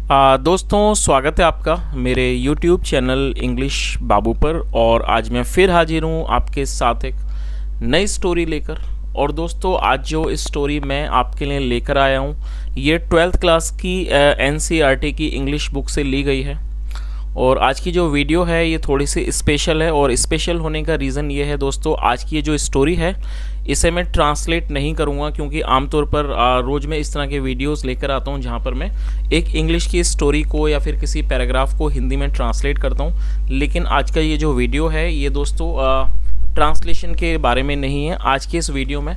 दोस्तों, स्वागत है आपका मेरे YouTube चैनल इंग्लिश बाबू पर। और आज मैं फिर हाजिर हूँ आपके साथ एक नई स्टोरी लेकर। और दोस्तों, आज जो स्टोरी मैं आपके लिए लेकर आया हूँ ये 12th क्लास की NCERT की इंग्लिश बुक से ली गई है। और आज की जो वीडियो है ये थोड़ी सी स्पेशल है, और स्पेशल होने का रीज़न ये है दोस्तों, आज की ये जो स्टोरी है इसे मैं ट्रांसलेट नहीं करूँगा, क्योंकि आमतौर पर रोज़ मैं इस तरह के वीडियोस लेकर आता हूँ जहाँ पर मैं एक इंग्लिश की स्टोरी को या फिर किसी पैराग्राफ को हिंदी में ट्रांसलेट करता हूँ। लेकिन आज का ये जो वीडियो है ये दोस्तों ट्रांसलेशन के बारे में नहीं है। आज के इस वीडियो में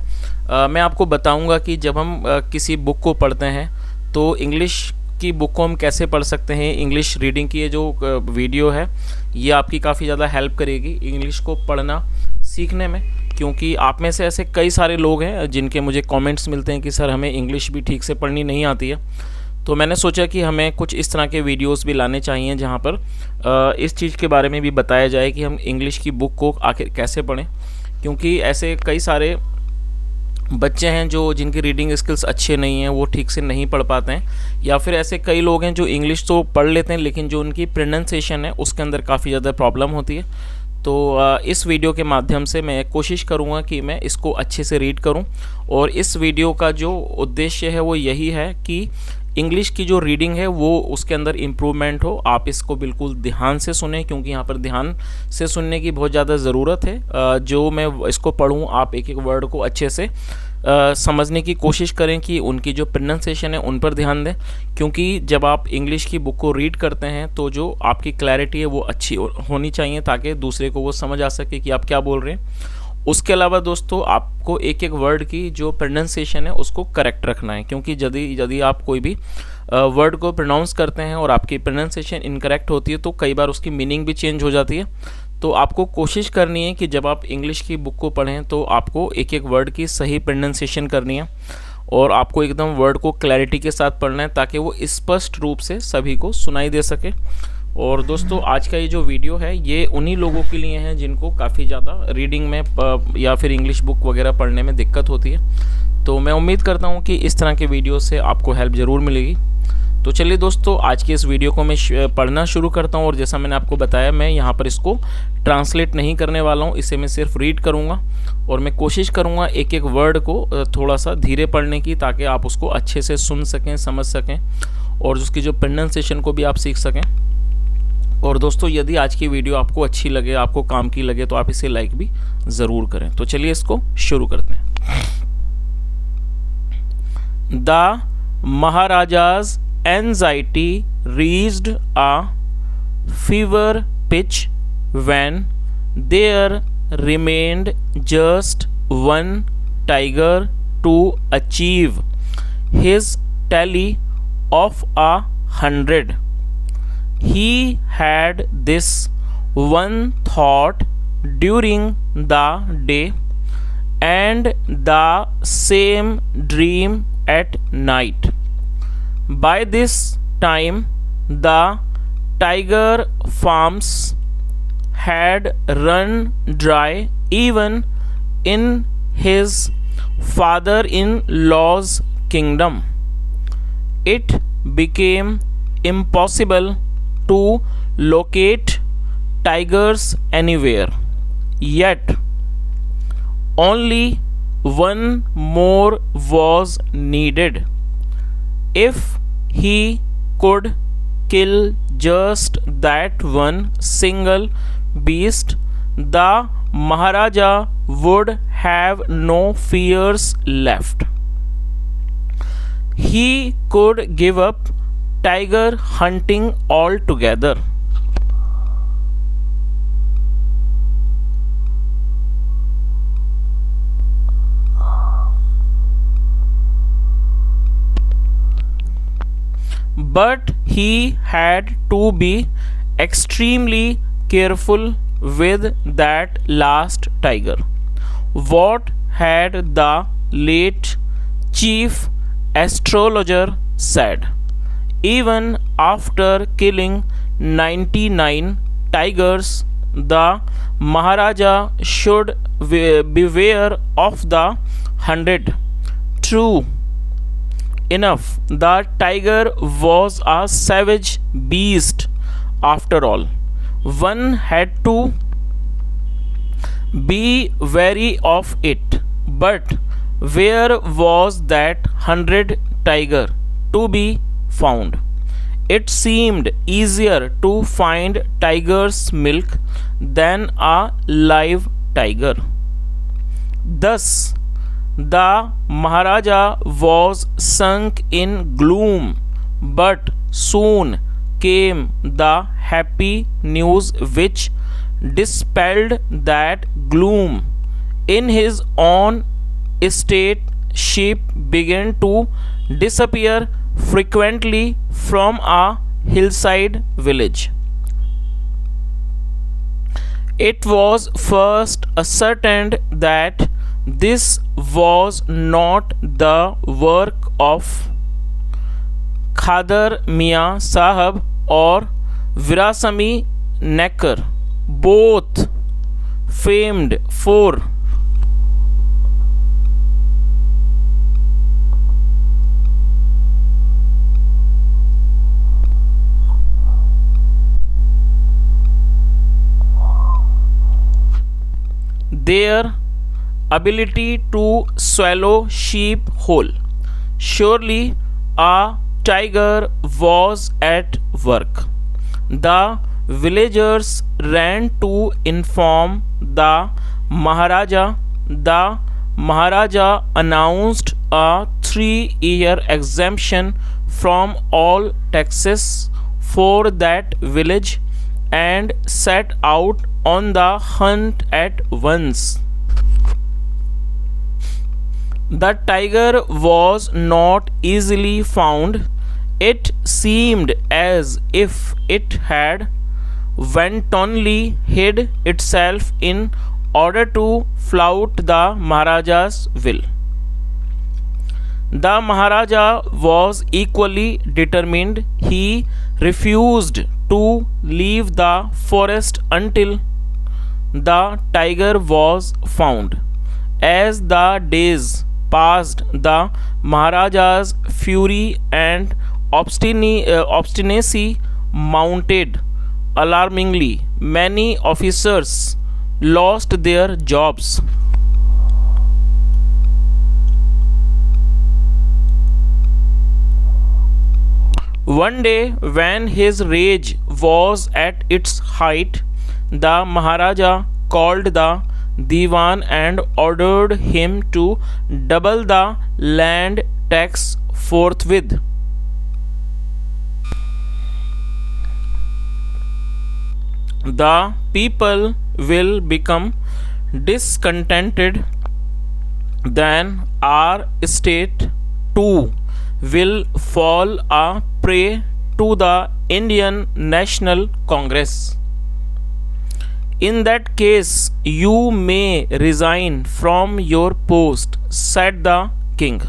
मैं आपको बताऊँगा कि जब हम किसी बुक को पढ़ते हैं तो इंग्लिश की बुक को हम कैसे पढ़ सकते हैं। इंग्लिश रीडिंग की ये जो वीडियो है ये आपकी काफ़ी ज़्यादा हेल्प करेगी इंग्लिश को पढ़ना सीखने में, क्योंकि आप में से ऐसे कई सारे लोग हैं जिनके मुझे कमेंट्स मिलते हैं कि सर हमें इंग्लिश भी ठीक से पढ़नी नहीं आती है। तो मैंने सोचा कि हमें कुछ इस तरह के वीडियोस भी लाने चाहिए जहाँ पर इस चीज़ के बारे में भी बताया जाए कि हम इंग्लिश की बुक को आखिर कैसे पढ़ें, क्योंकि ऐसे कई सारे बच्चे हैं जो जिनकी रीडिंग स्किल्स अच्छे नहीं हैं, वो ठीक से नहीं पढ़ पाते हैं, या फिर ऐसे कई लोग हैं जो इंग्लिश तो पढ़ लेते हैं लेकिन जो उनकी प्रोनाउंसिएशन है उसके अंदर काफ़ी ज़्यादा प्रॉब्लम होती है। तो इस वीडियो के माध्यम से मैं कोशिश करूँगा कि मैं इसको अच्छे से रीड करूँ। और इस वीडियो का जो उद्देश्य है वो यही है कि इंग्लिश की जो रीडिंग है वो उसके अंदर इम्प्रूवमेंट हो। आप इसको बिल्कुल ध्यान से सुने, क्योंकि यहाँ पर ध्यान से सुनने की बहुत ज़्यादा ज़रूरत है। जो मैं इसको पढ़ूँ आप एक एक वर्ड को अच्छे से समझने की कोशिश करें कि उनकी जो प्रोनाउंसिएशन है उन पर ध्यान दें, क्योंकि जब आप इंग्लिश की बुक को रीड करते हैं तो जो आपकी क्लैरिटी है वो अच्छी होनी चाहिए, ताकि दूसरे को वो समझ आ सके कि आप क्या बोल रहे हैं। उसके अलावा दोस्तों, आपको एक एक वर्ड की जो प्रोनाउंसिएशन है उसको करेक्ट रखना है, क्योंकि यदि आप कोई भी वर्ड को प्रोनाउंस करते हैं और आपकी प्रोनाउंसिएशन इनकरेक्ट होती है तो कई बार उसकी मीनिंग भी चेंज हो जाती है। तो आपको कोशिश करनी है कि जब आप इंग्लिश की बुक को पढ़ें तो आपको एक एक वर्ड की सही प्रोनाउंसिएशन करनी है, और आपको एकदम वर्ड को क्लैरिटी के साथ पढ़ना है ताकि वो स्पष्ट रूप से सभी को सुनाई दे सके। और दोस्तों, आज का ये जो वीडियो है ये उन्हीं लोगों के लिए है जिनको काफ़ी ज़्यादा रीडिंग में या फिर इंग्लिश बुक वगैरह पढ़ने में दिक्कत होती है। तो मैं उम्मीद करता हूँ कि इस तरह के वीडियो से आपको हेल्प ज़रूर मिलेगी। तो चलिए दोस्तों, आज के इस वीडियो को मैं पढ़ना शुरू करता हूँ। और जैसा मैंने आपको बताया, मैं यहाँ पर इसको ट्रांसलेट नहीं करने वाला हूँ, इसे मैं सिर्फ रीड करूँगा। और मैं कोशिश करूँगा एक एक वर्ड को थोड़ा सा धीरे पढ़ने की, ताकि आप उसको अच्छे से सुन सकें, समझ सकें, और उसकी जो प्रोनाउंसिएशन को भी आप सीख सकें। और दोस्तों, यदि आज की वीडियो आपको अच्छी लगे, आपको काम की लगे, तो आप इसे लाइक भी ज़रूर करें। तो चलिए इसको शुरू करते हैं। The maharaja's anxiety reached a fever pitch when there remained just one tiger to achieve his tally of 100. He had this one thought during the day and the same dream at night. By this time, the tiger farms had run dry even in his father-in-law's kingdom. It became impossible to locate tigers anywhere. Yet, only one more was needed. If he could kill just that one single beast, the Maharaja would have no fears left. He could give up tiger hunting altogether. But he had to be extremely careful with that last tiger. What had the late chief astrologer said? Even after killing 99 tigers, the Maharaja should beware of the 100. True, enough. The tiger was a savage beast after all. One had to be wary of it. But where was that 100 tiger to be found? It seemed easier to find tiger's milk than a live tiger. Thus, the Maharaja was sunk in gloom, but soon came the happy news which dispelled that gloom. In his own estate, sheep began to disappear frequently from a hillside village. It was first ascertained that this was not the work of Khadar Mian Sahab or Virasami Necker, both famed for their ability to swallow sheep whole. Surely a tiger was at work. The villagers ran to inform the Maharaja. The Maharaja announced a 3-year exemption from all taxes for that village and set out on the hunt at once. The tiger was not easily found. It seemed as if it had wantonly hid itself in order to flout the Maharaja's will. The Maharaja was equally determined. He refused to leave the forest until the tiger was found. As the days passed, the Maharaja's fury and obstinacy mounted alarmingly. Many officers lost their jobs. One day, when his rage was at its height, the Maharaja called the Diwan and ordered him to double the land tax forthwith. The people will become discontented, then our state too will fall a prey to the Indian National Congress. In that case, you may resign from your post, said the king.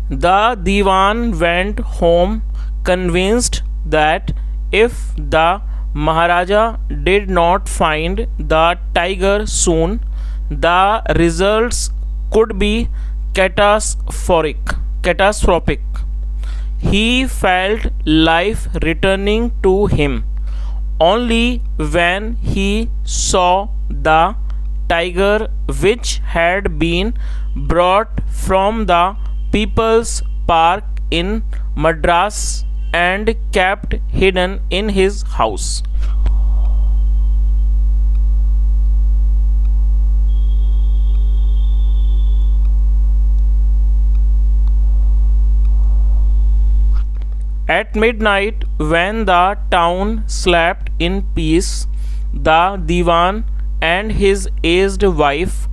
The Diwan went home convinced that if the Maharaja did not find the tiger soon, the results could be catastrophic. He felt life returning to him only when he saw the tiger which had been brought from the People's Park in Madras and kept hidden in his house. At midnight, when the town slept in peace, the Diwan and his aged wife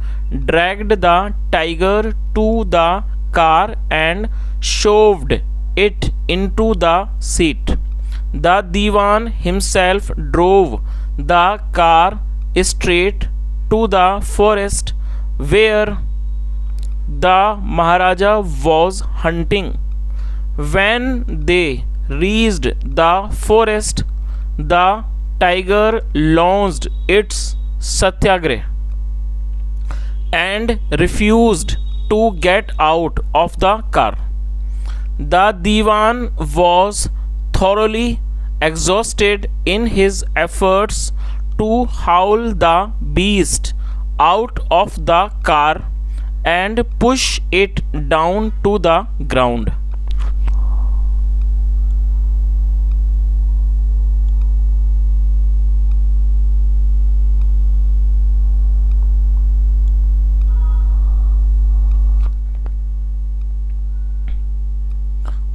dragged the tiger to the car and shoved it into the seat. The Diwan himself drove the car straight to the forest where the Maharaja was hunting. When they reached the forest, the tiger launched its satyagrah and refused to get out of the car. The Diwan was thoroughly exhausted in his efforts to haul the beast out of the car and push it down to the ground.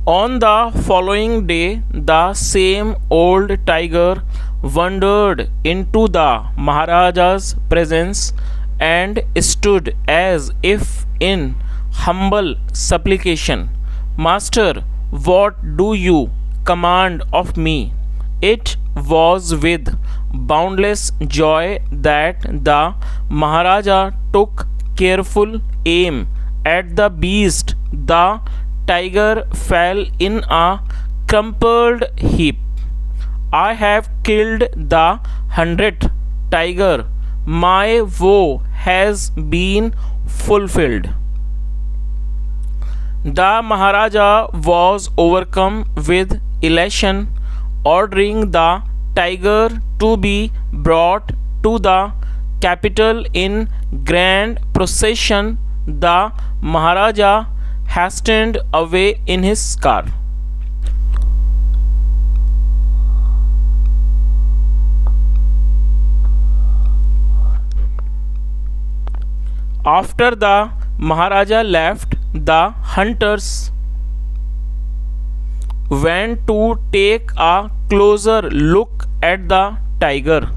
On the following day, the same old tiger wandered into the Maharaja's presence and stood as if in humble supplication. Master, what do you command of me? It was with boundless joy that the Maharaja took careful aim at the beast. The tiger fell in a crumpled heap. I have killed the 100th tiger. My woe has been fulfilled. The Maharaja was overcome with elation, ordering the tiger to be brought to the capital in grand procession. The Maharaja hastened away in his car. After the Maharaja left, the hunters went to take a closer look at the tiger.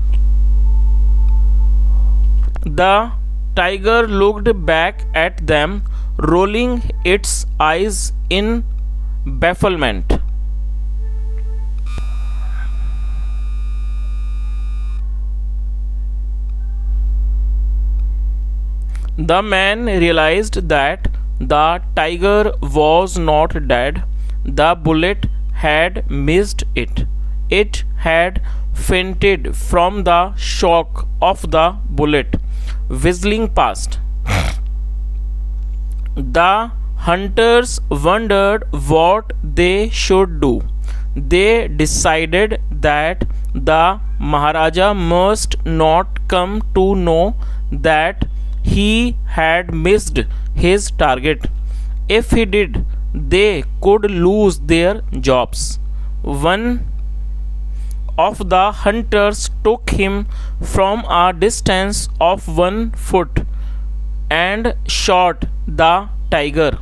The tiger looked back at them, rolling its eyes in bafflement. The man realized that the tiger was not dead. The bullet had missed it. It had fainted from the shock of the bullet whistling past. The hunters wondered what they should do. They decided that the Maharaja must not come to know that he had missed his target. If he did, they could lose their jobs. One of the hunters took him from a distance of 1 foot and shot the tiger.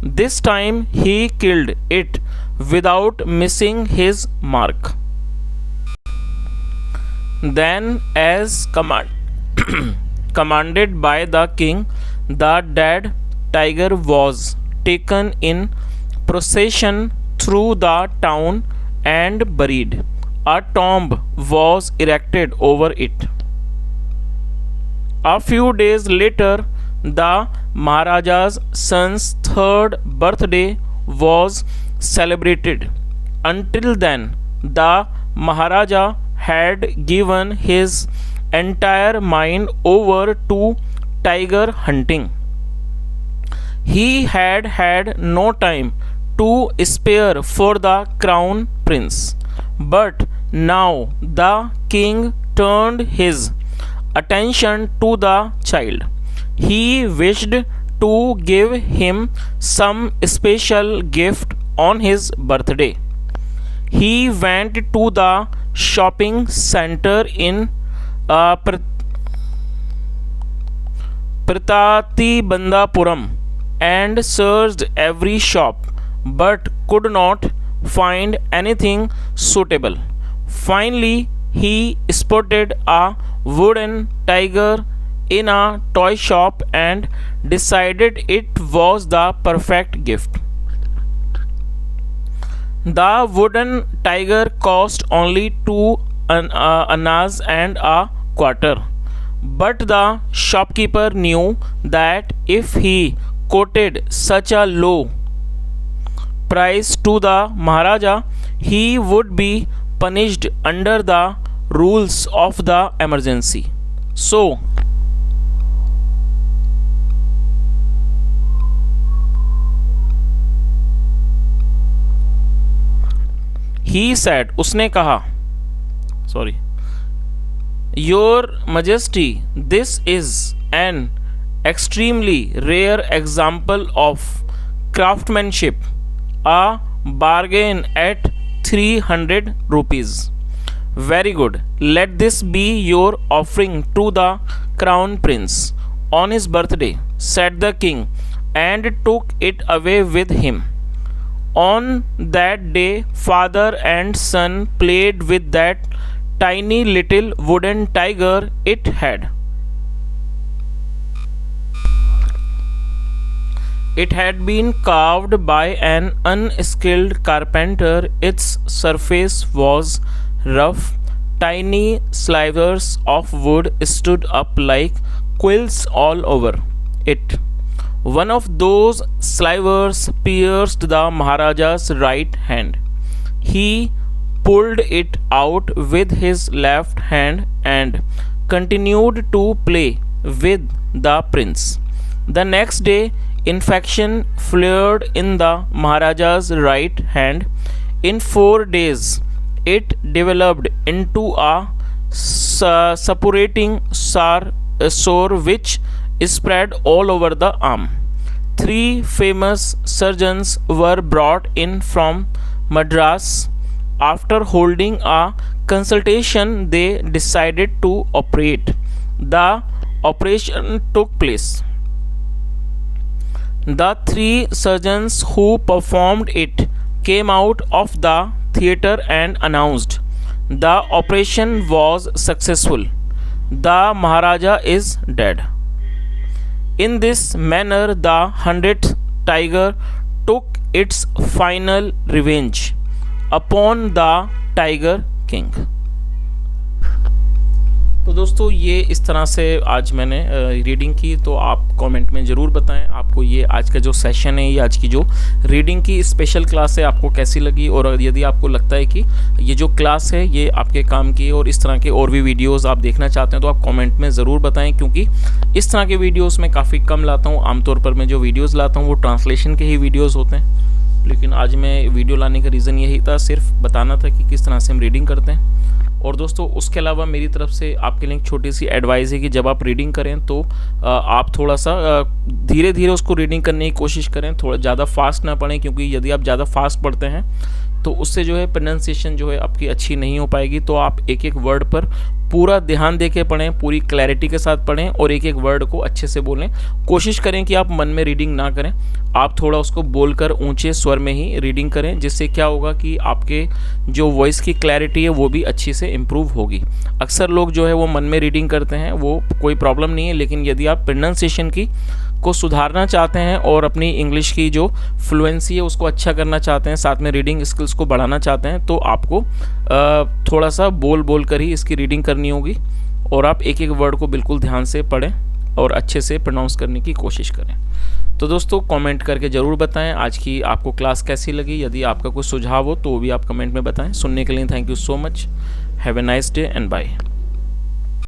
This time he killed it without missing his mark. Then, as commanded by the king, the dead tiger was taken in procession through the town and buried. A tomb was erected over it. A few days later, the Maharaja's son's 3rd birthday was celebrated. Until then, the Maharaja had given his entire mind over to tiger hunting. He had had no time to spare for the crown prince. But now the king turned his attention to the child. He wished to give him some special gift on his birthday. He went to the shopping center in Pratatibandapuram and searched every shop but could not find anything suitable. Finally, he spotted a wooden tiger in a toy shop and decided it was the perfect gift. The wooden tiger cost only 2 annas and a quarter. But the shopkeeper knew that if he quoted such a low price to the Maharaja, he would be punished under the rules of the emergency. So, He said, उसने कहा, sorry, Your Majesty, this is an extremely rare example of craftsmanship, a bargain at 300 rupees. Very good. Let this be your offering to the crown prince on his birthday, said the king, and took it away with him. On that day, father and son played with that tiny little wooden tiger it had. It had been carved by an unskilled carpenter. Its surface was rough. Tiny slivers of wood stood up like quills all over it. One of those slivers pierced the Maharaja's right hand. He pulled it out with his left hand and continued to play with the prince. The next day, infection flared in the Maharaja's right hand. In 4 days, it developed into a suppurating sore which spread all over the arm. 3 famous surgeons were brought in from Madras. After holding a consultation, they decided to operate. The operation took place. The 3 surgeons who performed it came out of the theater and announced, "The operation was successful. The Maharaja is dead." In this manner, the 100th tiger took its final revenge upon the Tiger King. तो दोस्तों ये इस तरह से आज मैंने reading की, तो आप कमेंट में ज़रूर बताएं आपको ये आज का जो सेशन है, ये आज की जो रीडिंग की स्पेशल क्लास है आपको कैसी लगी, और यदि आपको लगता है कि ये जो क्लास है ये आपके काम की है और इस तरह के और भी वीडियोस आप देखना चाहते हैं तो आप कमेंट में ज़रूर बताएं, क्योंकि इस तरह के वीडियोज़ मैं काफ़ी कम लाता हूँ। आमतौर पर मैं जो वीडियोज़ लाता हूँ वो ट्रांसलेशन के ही वीडियोज़ होते हैं, लेकिन आज मैं वीडियो लाने का रीज़न यही था, सिर्फ बताना था कि किस तरह से हम रीडिंग करते हैं। और दोस्तों उसके अलावा मेरी तरफ से आपके लिए एक छोटी सी एडवाइस है कि जब आप रीडिंग करें तो आप थोड़ा सा धीरे धीरे उसको रीडिंग करने की कोशिश करें, थोड़ा ज़्यादा फास्ट ना पढ़ें, क्योंकि यदि आप ज़्यादा फास्ट पढ़ते हैं तो उससे जो है प्रोनाउंसिएशन जो है आपकी अच्छी नहीं हो पाएगी। तो आप एक एक वर्ड पर पूरा ध्यान दे के पढ़ें, पूरी क्लैरिटी के साथ पढ़ें और एक एक वर्ड को अच्छे से बोलें। कोशिश करें कि आप मन में रीडिंग ना करें, आप थोड़ा उसको बोलकर ऊंचे स्वर में ही रीडिंग करें, जिससे क्या होगा कि आपके जो वॉइस की क्लैरिटी है वो भी अच्छी से इम्प्रूव होगी। अक्सर लोग जो है वो मन में रीडिंग करते हैं, वो कोई प्रॉब्लम नहीं है, लेकिन यदि आप प्रोनाउंसिएशन की को सुधारना चाहते हैं और अपनी इंग्लिश की जो फ्लुएंसी है उसको अच्छा करना चाहते हैं, साथ में रीडिंग स्किल्स को बढ़ाना चाहते हैं, तो आपको थोड़ा सा बोल कर ही इसकी रीडिंग करनी होगी और आप एक एक वर्ड को बिल्कुल ध्यान से पढ़ें और अच्छे से प्रोनाउंस करने की कोशिश करें। तो दोस्तों कमेंट करके ज़रूर बताएं आज की आपको क्लास कैसी लगी। यदि आपका कोई सुझाव हो तो भी आप कमेंट में बताएं। सुनने के लिए thank you so much. Have a nice day and bye.